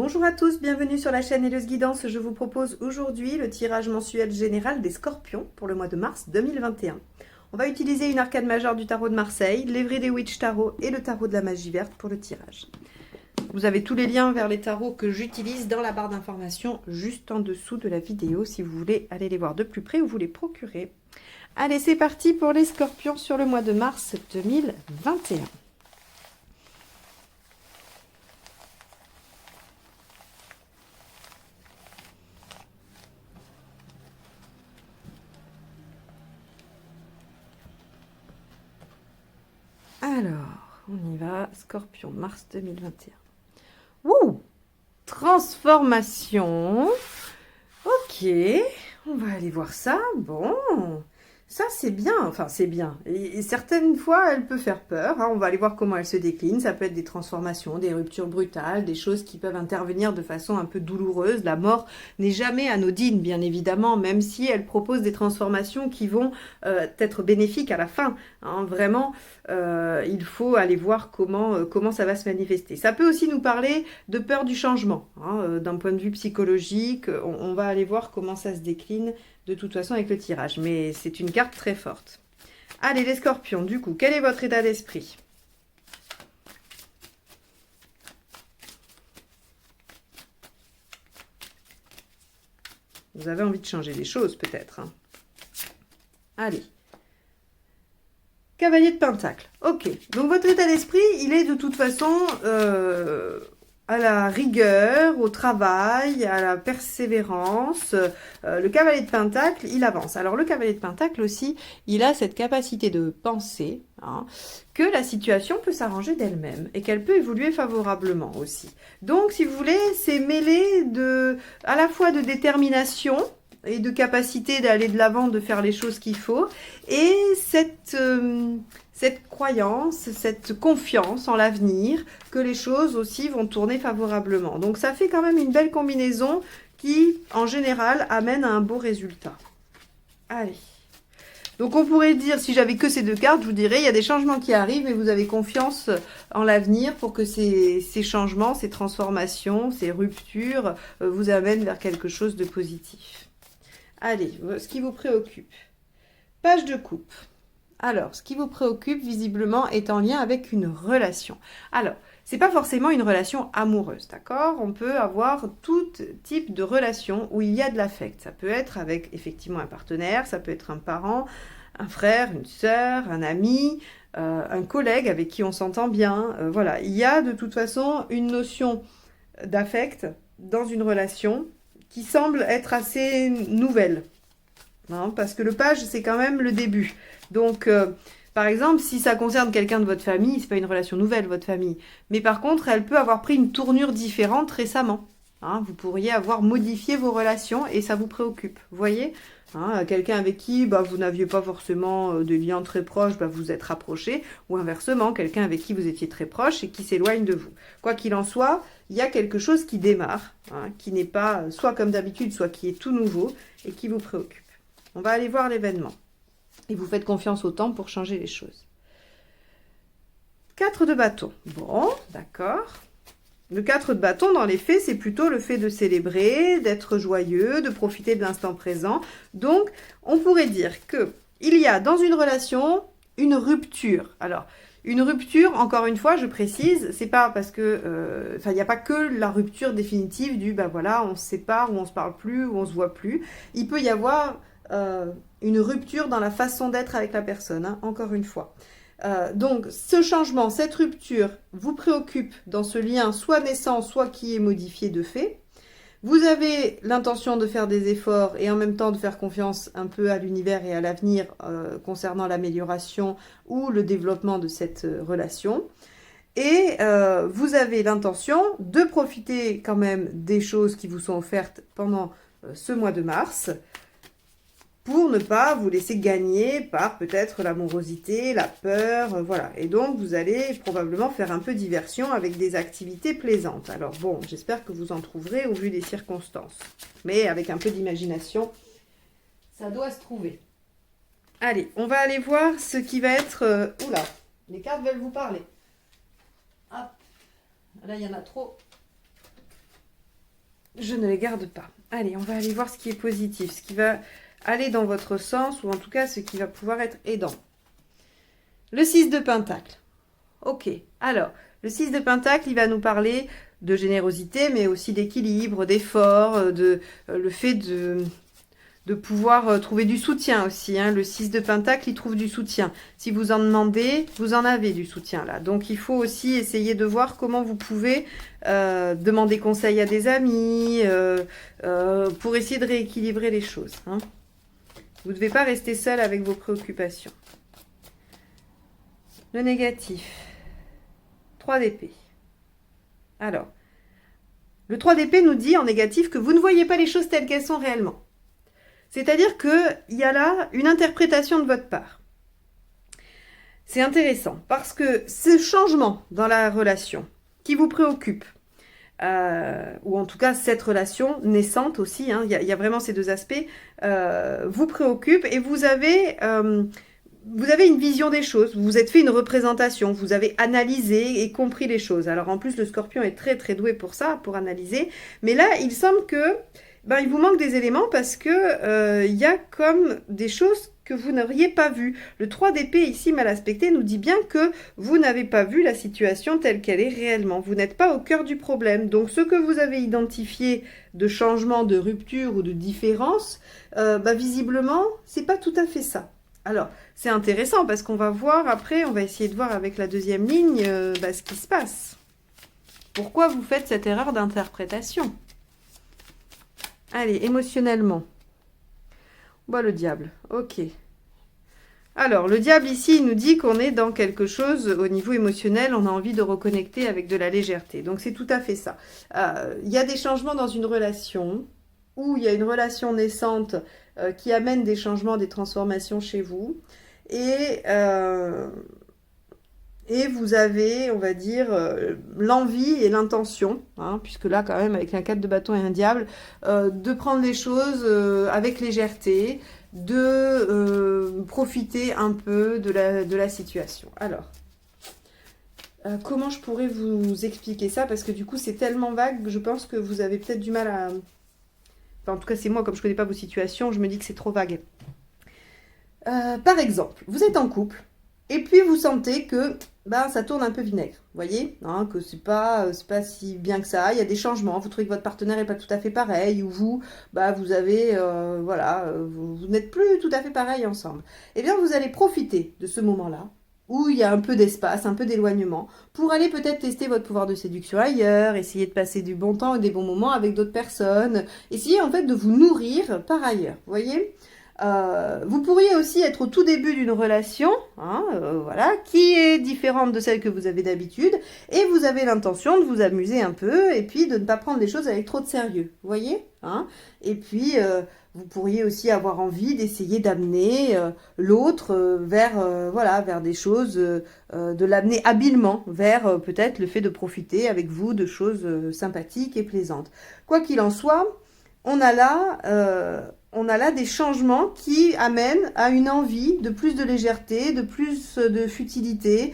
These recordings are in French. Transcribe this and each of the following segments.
Bonjour à tous, bienvenue sur la chaîne Helleuse Guidance. Je vous propose aujourd'hui le tirage mensuel général des Scorpions pour le mois de mars 2021. On va utiliser une arcane majeure du tarot de Marseille, l'Everyday Witch Tarot et le tarot de la magie verte pour le tirage. Vous avez tous les liens vers les tarots que j'utilise dans la barre d'informations juste en dessous de la vidéo si vous voulez aller les voir de plus près ou vous les procurer. Allez, c'est parti pour les Scorpions sur le mois de mars 2021. Alors, on y va. Scorpion, mars 2021. Ouh! Transformation. Ok, on va aller voir ça. Bon, ça c'est bien. Enfin, c'est bien. Et certaines fois, elle peut faire peur. Hein. On va aller voir comment elle se décline. Ça peut être des transformations, des ruptures brutales, des choses qui peuvent intervenir de façon un peu douloureuse. La mort n'est jamais anodine, bien évidemment, même si elle propose des transformations qui vont être bénéfiques à la fin. Hein. Vraiment, il faut aller voir comment ça va se manifester. Ça peut aussi nous parler de peur du changement. Hein. D'un point de vue psychologique, on va aller voir comment ça se décline de toute façon avec le tirage. Mais c'est une carte très forte. Allez, les Scorpions, du coup, quel est votre état d'esprit ? Vous avez envie de changer les choses, peut-être. Hein. Allez. Cavalier de Pentacle. Ok. Donc, votre état d'esprit, il est de toute façon à la rigueur, au travail, à la persévérance. Le Cavalier de Pentacle, il avance. Alors, le Cavalier de Pentacle aussi, il a cette capacité de penser que la situation peut s'arranger d'elle-même et qu'elle peut évoluer favorablement aussi. Donc, si vous voulez, c'est mêlé à la fois de détermination et de capacité d'aller de l'avant, de faire les choses qu'il faut, et cette croyance, cette confiance en l'avenir, que les choses aussi vont tourner favorablement. Donc ça fait quand même une belle combinaison qui, en général, amène à un beau résultat. Allez. Donc on pourrait dire, si j'avais que ces deux cartes, je vous dirais, il y a des changements qui arrivent et vous avez confiance en l'avenir pour que ces changements, ces transformations, ces ruptures vous amènent vers quelque chose de positif. Allez, ce qui vous préoccupe. Page de coupe. Alors, ce qui vous préoccupe, visiblement, est en lien avec une relation. Alors, c'est pas forcément une relation amoureuse, d'accord? On peut avoir tout type de relation où il y a de l'affect. Ça peut être avec, effectivement, un partenaire, ça peut être un parent, un frère, une sœur, un ami, un collègue avec qui on s'entend bien. Voilà, il y a de toute façon une notion d'affect dans une relation qui semble être assez nouvelle. Hein, parce que le page, c'est quand même le début. Donc, par exemple, si ça concerne quelqu'un de votre famille, c'est pas une relation nouvelle, votre famille. Mais par contre, elle peut avoir pris une tournure différente récemment. Hein, vous pourriez avoir modifié vos relations et ça vous préoccupe. Vous voyez, hein, quelqu'un avec qui vous n'aviez pas forcément de lien très proche, vous êtes rapproché. Ou inversement, quelqu'un avec qui vous étiez très proche et qui s'éloigne de vous. Quoi qu'il en soit, il y a quelque chose qui démarre, hein, qui n'est pas soit comme d'habitude, soit qui est tout nouveau et qui vous préoccupe. On va aller voir l'événement. Et vous faites confiance au temps pour changer les choses. 4 de bâton. Bon, d'accord. Le 4 de bâton, dans les faits, c'est plutôt le fait de célébrer, d'être joyeux, de profiter de l'instant présent. Donc, on pourrait dire qu'il y a dans une relation une rupture. Alors, une rupture, encore une fois, je précise, c'est pas parce que... il n'y a pas que la rupture définitive du voilà, on se sépare, ou on se parle plus, ou on se voit plus. Il peut y avoir une rupture dans la façon d'être avec la personne, hein, encore une fois. Donc, ce changement, cette rupture vous préoccupe dans ce lien soit naissant, soit qui est modifié de fait. Vous avez l'intention de faire des efforts et en même temps de faire confiance un peu à l'univers et à l'avenir concernant l'amélioration ou le développement de cette relation. Et vous avez l'intention de profiter quand même des choses qui vous sont offertes pendant ce mois de mars, pour ne pas vous laisser gagner par peut-être l'amorosité, la peur, voilà. Et donc, vous allez probablement faire un peu diversion avec des activités plaisantes. Alors bon, j'espère que vous en trouverez au vu des circonstances. Mais avec un peu d'imagination, ça doit se trouver. Allez, on va aller voir ce qui va être... Oula, les cartes veulent vous parler. Hop, là, il y en a trop. je ne les garde pas. Allez, on va aller voir ce qui est positif, ce qui va aller dans votre sens, ou en tout cas ce qui va pouvoir être aidant. Le 6 de Pentacle. Ok, alors, le 6 de Pentacle, il va nous parler de générosité, mais aussi d'équilibre, d'effort, le fait de pouvoir trouver du soutien aussi. Hein. Le 6 de Pentacle, il trouve du soutien. Si vous en demandez, vous en avez du soutien là. Donc, il faut aussi essayer de voir comment vous pouvez demander conseil à des amis pour essayer de rééquilibrer les choses. Hein. Vous ne devez pas rester seul avec vos préoccupations. Le négatif. 3 d'épée. Alors, le 3 d'épée nous dit en négatif que vous ne voyez pas les choses telles qu'elles sont réellement. C'est-à-dire qu'il y a là une interprétation de votre part. C'est intéressant parce que ce changement dans la relation qui vous préoccupe, ou en tout cas cette relation naissante aussi, hein, y a vraiment ces deux aspects, vous préoccupe et vous avez une vision des choses, vous vous êtes fait une représentation, vous avez analysé et compris les choses. Alors en plus le Scorpion est très très doué pour ça, pour analyser, mais là il semble que il vous manque des éléments parce que y a comme des choses que vous n'auriez pas vues. Le 3 d'épée ici mal aspecté nous dit bien que vous n'avez pas vu la situation telle qu'elle est réellement. Vous n'êtes pas au cœur du problème. Donc ce que vous avez identifié de changement, de rupture ou de différence, visiblement, c'est pas tout à fait ça. Alors, c'est intéressant parce qu'on va voir après, on va essayer de voir avec la deuxième ligne ce qui se passe. Pourquoi vous faites cette erreur d'interprétation? Allez, émotionnellement. Le diable, ok. Alors, le diable ici, il nous dit qu'on est dans quelque chose au niveau émotionnel, on a envie de reconnecter avec de la légèreté. Donc, c'est tout à fait ça. Il y a des changements dans une relation, où il y a une relation naissante qui amène des changements, des transformations chez vous. Et vous avez, on va dire, l'envie et l'intention, hein, puisque là, quand même, avec un 4 de bâton et un diable, de prendre les choses avec légèreté, de profiter un peu de la situation. Alors, comment je pourrais vous expliquer ça? Parce que du coup, c'est tellement vague que je pense que vous avez peut-être du mal à... Enfin, en tout cas, c'est moi, comme je ne connais pas vos situations, je me dis que c'est trop vague. Par exemple, vous êtes en couple, et puis vous sentez que ça tourne un peu vinaigre, vous voyez, hein, que c'est pas si bien que ça, il y a des changements, vous trouvez que votre partenaire n'est pas tout à fait pareil, ou vous, vous avez, vous n'êtes plus tout à fait pareil ensemble. Eh bien, vous allez profiter de ce moment-là, où il y a un peu d'espace, un peu d'éloignement, pour aller peut-être tester votre pouvoir de séduction ailleurs, essayer de passer du bon temps et des bons moments avec d'autres personnes, essayer en fait de vous nourrir par ailleurs, vous voyez. Vous pourriez aussi être au tout début d'une relation, hein, qui est différente de celle que vous avez d'habitude, et vous avez l'intention de vous amuser un peu, et puis de ne pas prendre les choses avec trop de sérieux, vous voyez, hein. Et puis, vous pourriez aussi avoir envie d'essayer d'amener l'autre vers des choses, de l'amener habilement vers peut-être le fait de profiter avec vous de choses sympathiques et plaisantes. Quoi qu'il en soit, on a là des changements qui amènent à une envie de plus de légèreté, de plus de futilité.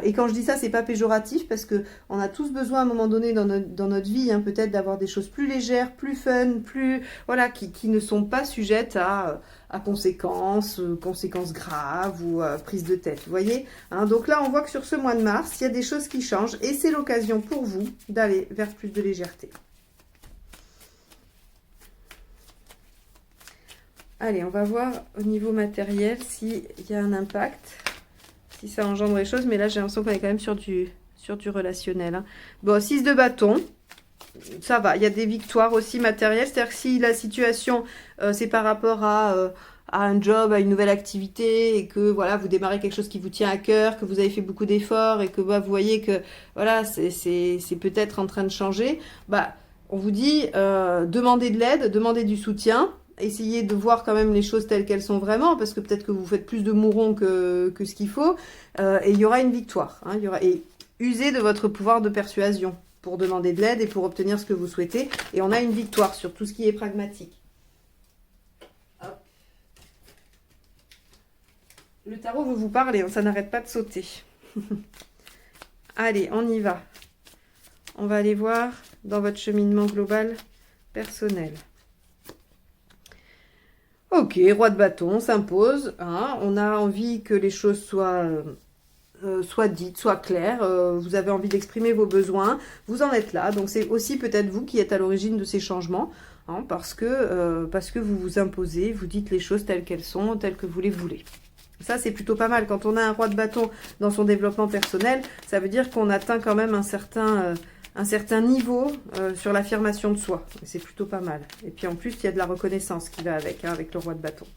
Et quand je dis ça, c'est pas péjoratif parce que on a tous besoin à un moment donné dans notre vie, hein, peut-être d'avoir des choses plus légères, plus fun, qui ne sont pas sujettes à conséquences graves ou prise de tête. Vous voyez, hein, donc là, on voit que sur ce mois de mars, il y a des choses qui changent et c'est l'occasion pour vous d'aller vers plus de légèreté. Allez, on va voir au niveau matériel s'il y a un impact, si ça engendre des choses. Mais là, j'ai l'impression qu'on est quand même sur du relationnel. Hein. Bon, 6 de bâton, ça va. Il y a des victoires aussi matérielles. C'est-à-dire que si la situation, c'est par rapport à un job, à une nouvelle activité, et que voilà, vous démarrez quelque chose qui vous tient à cœur, que vous avez fait beaucoup d'efforts, et que vous voyez que voilà, c'est peut-être en train de changer, on vous dit demandez de l'aide, demandez du soutien. Essayez de voir quand même les choses telles qu'elles sont vraiment, parce que peut-être que vous faites plus de mourons que ce qu'il faut, et il y aura une victoire. Hein, et usez de votre pouvoir de persuasion pour demander de l'aide et pour obtenir ce que vous souhaitez, et on a une victoire sur tout ce qui est pragmatique. Hop. Le tarot veut vous parler, hein, ça n'arrête pas de sauter. Allez, on y va. On va aller voir dans votre cheminement global personnel. Ok, roi de bâton s'impose. Hein, on a envie que les choses soient dites, soient claires. Vous avez envie d'exprimer vos besoins. Vous en êtes là. Donc c'est aussi peut-être vous qui êtes à l'origine de ces changements. Hein, parce que vous vous imposez, vous dites les choses telles qu'elles sont, telles que vous les voulez. Ça, c'est plutôt pas mal. Quand on a un roi de bâton dans son développement personnel, ça veut dire qu'on atteint quand même un certain niveau sur l'affirmation de soi. C'est plutôt pas mal. Et puis en plus, il y a de la reconnaissance qui va avec, hein, avec le roi de bâton.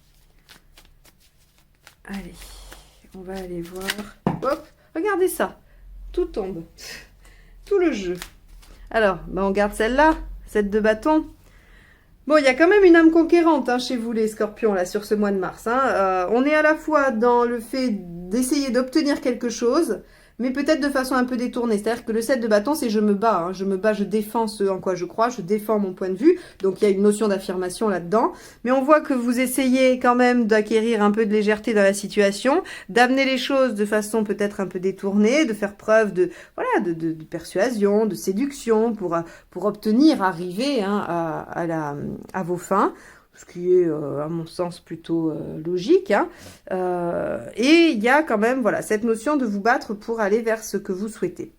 Allez, on va aller voir. Hop, regardez ça. Tout tombe. Tout le jeu. Alors, ben on garde celle-là, cette de bâton. Bon, il y a quand même une âme conquérante hein, chez vous les scorpions, là, sur ce mois de mars. Hein. On est à la fois dans le fait d'essayer d'obtenir quelque chose, mais peut-être de façon un peu détournée. C'est-à-dire que le 7 de bâton, c'est je me bats. Hein. Je me bats, je défends ce en quoi je crois, je défends mon point de vue. Donc, il y a une notion d'affirmation là-dedans. Mais on voit que vous essayez quand même d'acquérir un peu de légèreté dans la situation, d'amener les choses de façon peut-être un peu détournée, de faire preuve de persuasion, de séduction pour obtenir, arriver hein, à vos fins. Ce qui est, à mon sens, plutôt logique. Hein. Et il y a quand même voilà, cette notion de vous battre pour aller vers ce que vous souhaitez.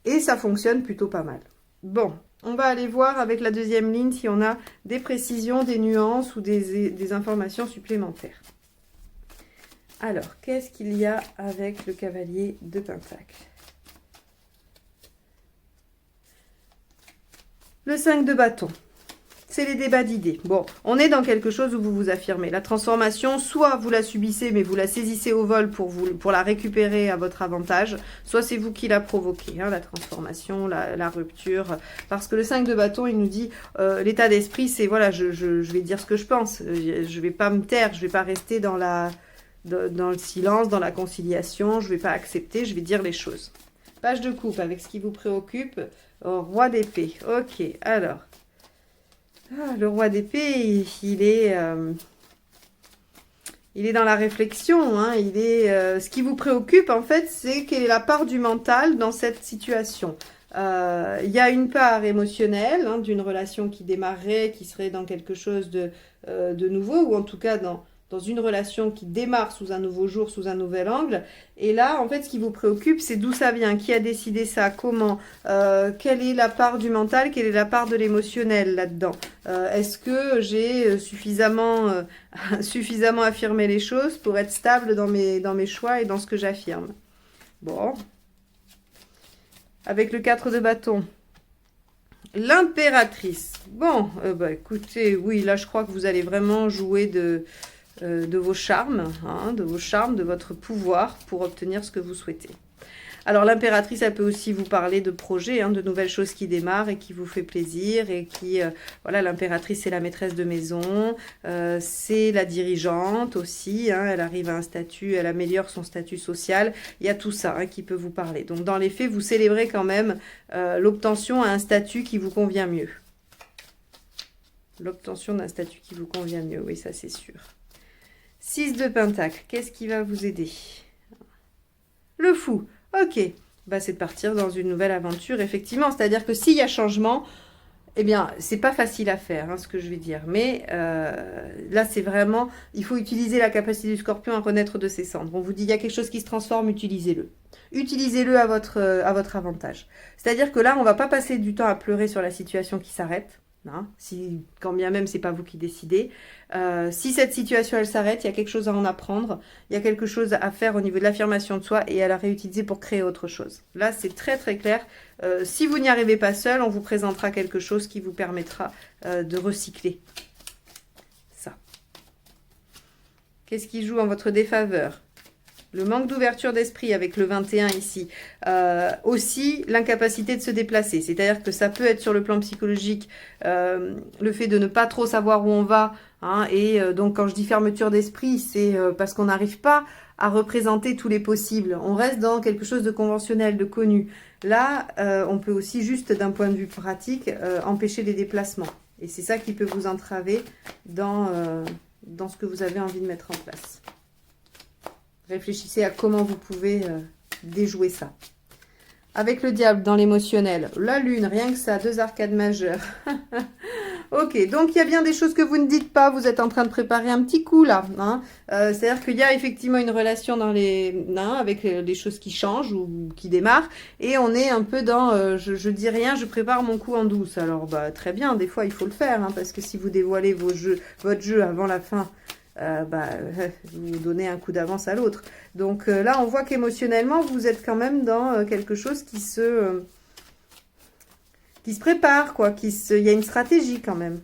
Et ça fonctionne plutôt pas mal. Bon, on va aller voir avec la deuxième ligne si on a des précisions, des nuances ou des informations supplémentaires. Alors, qu'est-ce qu'il y a avec le cavalier de Pentacle? Le 5 de bâton. C'est les débats d'idées. Bon, on est dans quelque chose où vous vous affirmez. La transformation, soit vous la subissez, mais vous la saisissez au vol pour la récupérer à votre avantage, soit c'est vous qui la provoquez, hein, la transformation, la rupture. Parce que le 5 de bâton, il nous dit, l'état d'esprit, c'est, voilà, je vais dire ce que je pense. Je vais pas me taire, je vais pas rester dans le silence, dans la conciliation, je vais pas accepter, je vais dire les choses. Page de coupe, avec ce qui vous préoccupe, roi d'épée. Ok, alors... Ah, le roi d'épée, il est dans la réflexion. Hein, ce qui vous préoccupe, en fait, c'est quelle est la part du mental dans cette situation. Il y a une part émotionnelle hein, d'une relation qui démarrerait, qui serait dans quelque chose de nouveau, ou en tout cas dans une relation qui démarre sous un nouveau jour, sous un nouvel angle. Et là, en fait, ce qui vous préoccupe, c'est d'où ça vient, qui a décidé ça, comment, quelle est la part du mental, quelle est la part de l'émotionnel là-dedans. Est-ce que j'ai suffisamment affirmé les choses pour être stable dans mes choix et dans ce que j'affirme. Bon. Avec le 4 de bâton. L'impératrice. Bon, bah, écoutez, oui, là, je crois que vous allez vraiment jouer de vos charmes, hein, de votre pouvoir pour obtenir ce que vous souhaitez. Alors l'impératrice, elle peut aussi vous parler de projets, hein, de nouvelles choses qui démarrent et qui vous fait plaisir et qui, voilà, l'impératrice c'est la maîtresse de maison, c'est la dirigeante aussi, hein, elle arrive à un statut, elle améliore son statut social, il y a tout ça hein, qui peut vous parler. Donc dans les faits, vous célébrez quand même l'obtention à un statut qui vous convient mieux. L'obtention d'un statut qui vous convient mieux, oui ça c'est sûr. 6 de Pentacle, qu'est-ce qui va vous aider? Le fou, ok. Bah, c'est de partir dans une nouvelle aventure, effectivement. C'est-à-dire que s'il y a changement, eh bien, c'est pas facile à faire, hein, ce que je vais dire. Mais là, c'est vraiment... Il faut utiliser la capacité du scorpion à renaître de ses cendres. On vous dit, il y a quelque chose qui se transforme, utilisez-le. Utilisez-le à votre avantage. C'est-à-dire que là, on va pas passer du temps à pleurer sur la situation qui s'arrête. Hein, quand bien même c'est pas vous qui décidez. Si cette situation elle s'arrête, il y a quelque chose à en apprendre, il y a quelque chose à faire au niveau de l'affirmation de soi et à la réutiliser pour créer autre chose. Là c'est très très clair. Si vous n'y arrivez pas seul, on vous présentera quelque chose qui vous permettra de recycler ça. Qu'est-ce qui joue en votre défaveur? Le manque d'ouverture d'esprit avec le 21 ici. Aussi, l'incapacité de se déplacer. C'est-à-dire que ça peut être sur le plan psychologique, le fait de ne pas trop savoir où on va. Hein, et donc, quand je dis fermeture d'esprit, c'est parce qu'on n'arrive pas à représenter tous les possibles. On reste dans quelque chose de conventionnel, de connu. Là, on peut aussi, juste d'un point de vue pratique, empêcher les déplacements. Et c'est ça qui peut vous entraver dans ce que vous avez envie de mettre en place. Réfléchissez à comment vous pouvez déjouer ça. Avec le diable dans l'émotionnel, la lune, rien que ça, 2 arcades majeures. Ok, donc il y a bien des choses que vous ne dites pas, vous êtes en train de préparer un petit coup là. Hein. C'est-à-dire qu'il y a effectivement une relation dans les, hein, avec les choses qui changent ou qui démarrent, et on est un peu dans je dis rien, je prépare mon coup en douce. Alors bah très bien, des fois il faut le faire, hein, parce que si vous dévoilez votre jeu avant la fin, vous donnez un coup d'avance à l'autre. Donc là on voit qu'émotionnellement vous êtes quand même dans quelque chose qui se prépare, quoi, il y a une stratégie quand même.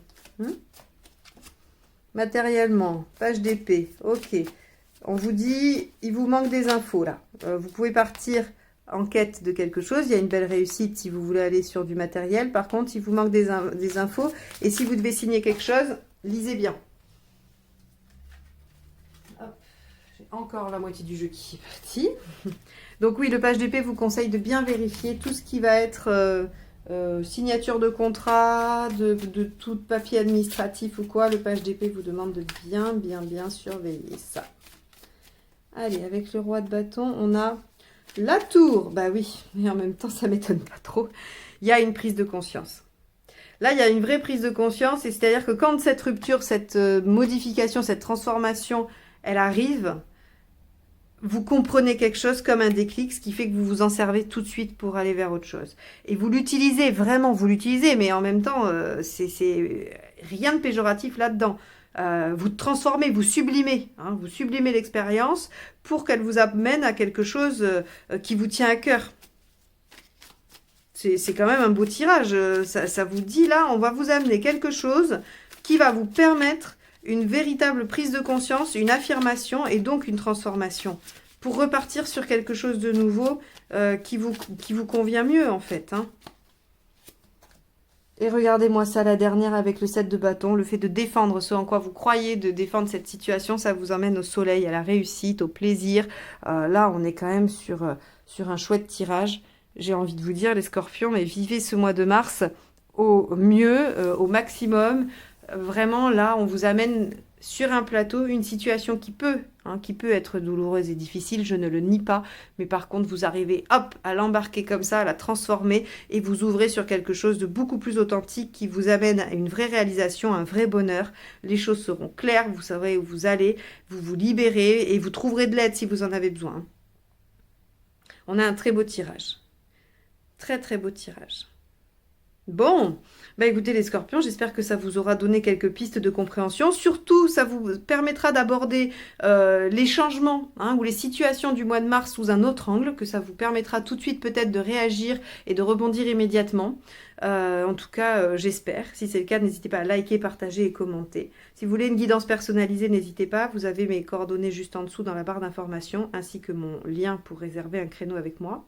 Matériellement, page d'épée, ok. On vous dit, il vous manque des infos là. Vous pouvez partir en quête de quelque chose. Il y a une belle réussite si vous voulez aller sur du matériel. Par contre, il vous manque des infos. Et si vous devez signer quelque chose, lisez bien. J'ai encore la moitié du jeu qui est parti. Donc oui, le page d'épée vous conseille de bien vérifier tout ce qui va être signature de contrat, de tout papier administratif ou quoi. Le page d'épée vous demande de bien surveiller ça. Allez, avec le roi de bâton, on a la tour. Bah oui, mais en même temps, ça m'étonne pas trop. Il y a une prise de conscience. Là, il y a une vraie prise de conscience, et c'est-à-dire que quand cette rupture, cette modification, cette transformation, elle arrive, vous comprenez quelque chose comme un déclic, ce qui fait que vous vous en servez tout de suite pour aller vers autre chose. Et vous l'utilisez, vraiment, vous l'utilisez, mais en même temps, c'est rien de péjoratif là-dedans. Vous transformez, vous sublimez, hein, vous sublimez l'expérience pour qu'elle vous amène à quelque chose qui vous tient à cœur. C'est quand même un beau tirage. Ça vous dit là, on va vous amener quelque chose qui va vous permettre une véritable prise de conscience, une affirmation et donc une transformation pour repartir sur quelque chose de nouveau qui vous convient mieux en fait. Hein. Et regardez-moi ça, la dernière avec le 7 de bâton, le fait de défendre ce en quoi vous croyez, de défendre cette situation, ça vous emmène au soleil, à la réussite, au plaisir. Là, on est quand même sur un chouette tirage. J'ai envie de vous dire, les scorpions, mais vivez ce mois de mars au mieux, au maximum. Vraiment, là, on vous amène sur un plateau une situation qui peut être douloureuse et difficile, je ne le nie pas, mais par contre, vous arrivez, hop, à l'embarquer comme ça, à la transformer, et vous ouvrez sur quelque chose de beaucoup plus authentique qui vous amène à une vraie réalisation, un vrai bonheur. Les choses seront claires, vous saurez où vous allez, vous vous libérez, et vous trouverez de l'aide si vous en avez besoin. On a un très beau tirage. Très, très beau tirage. Bon, bah écoutez les scorpions, j'espère que ça vous aura donné quelques pistes de compréhension. Surtout, ça vous permettra d'aborder les changements ou les situations du mois de mars sous un autre angle, que ça vous permettra tout de suite peut-être de réagir et de rebondir immédiatement. En tout cas, j'espère. Si c'est le cas, n'hésitez pas à liker, partager et commenter. Si vous voulez une guidance personnalisée, n'hésitez pas. Vous avez mes coordonnées juste en dessous dans la barre d'information, ainsi que mon lien pour réserver un créneau avec moi.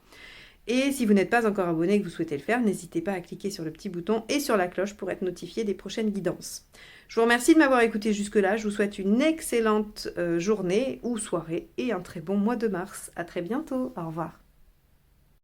Et si vous n'êtes pas encore abonné et que vous souhaitez le faire, n'hésitez pas à cliquer sur le petit bouton et sur la cloche pour être notifié des prochaines guidances. Je vous remercie de m'avoir écouté jusque-là. Je vous souhaite une excellente journée ou soirée et un très bon mois de mars. À très bientôt. Au revoir.